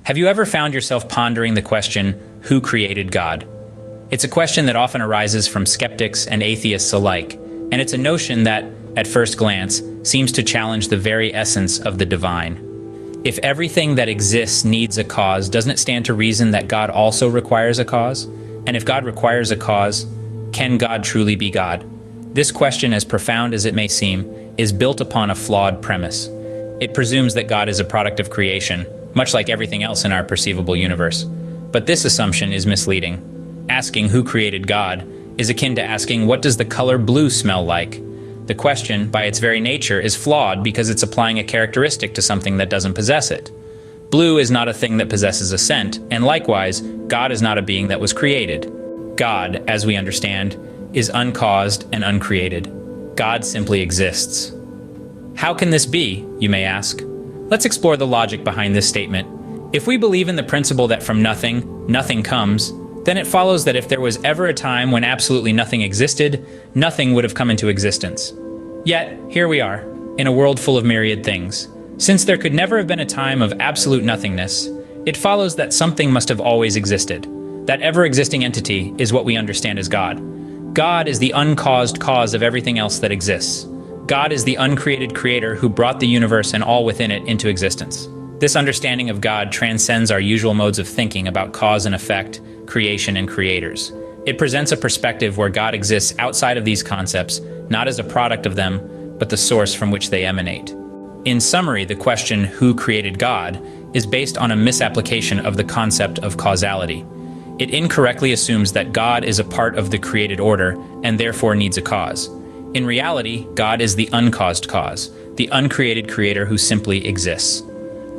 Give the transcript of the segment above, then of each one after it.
Have you ever found yourself pondering the question, who created God? It's a question that often arises from skeptics and atheists alike, and it's a notion that, at first glance, seems to challenge the very essence of the divine. If everything that exists needs a cause, doesn't it stand to reason that God also requires a cause? And if God requires a cause, can God truly be God? This question, as profound as it may seem, is built upon a flawed premise. It presumes that God is a product of creation, much like everything else in our perceivable universe. But this assumption is misleading. Asking who created God is akin to asking what does the color blue smell like? The question, by its very nature, is flawed because it's applying a characteristic to something that doesn't possess it. Blue is not a thing that possesses a scent, and likewise, God is not a being that was created. God, as we understand, is uncaused and uncreated. God simply exists. How can this be, you may ask? Let's explore the logic behind this statement. If we believe in the principle that from nothing, nothing comes, then it follows that if there was ever a time when absolutely nothing existed, nothing would have come into existence. Yet, here we are, in a world full of myriad things. Since there could never have been a time of absolute nothingness, it follows that something must have always existed. That ever-existing entity is what we understand as God. God is the uncaused cause of everything else that exists. God is the uncreated creator who brought the universe and all within it into existence. This understanding of God transcends our usual modes of thinking about cause and effect, creation and creators. It presents a perspective where God exists outside of these concepts, not as a product of them, but the source from which they emanate. In summary, the question, who created God, is based on a misapplication of the concept of causality. It incorrectly assumes that God is a part of the created order and therefore needs a cause. In reality, God is the uncaused cause, the uncreated creator who simply exists.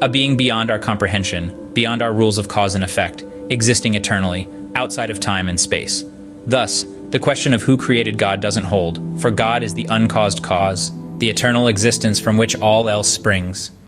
A being beyond our comprehension, beyond our rules of cause and effect, existing eternally, outside of time and space. Thus, the question of who created God doesn't hold, for God is the uncaused cause, the eternal existence from which all else springs.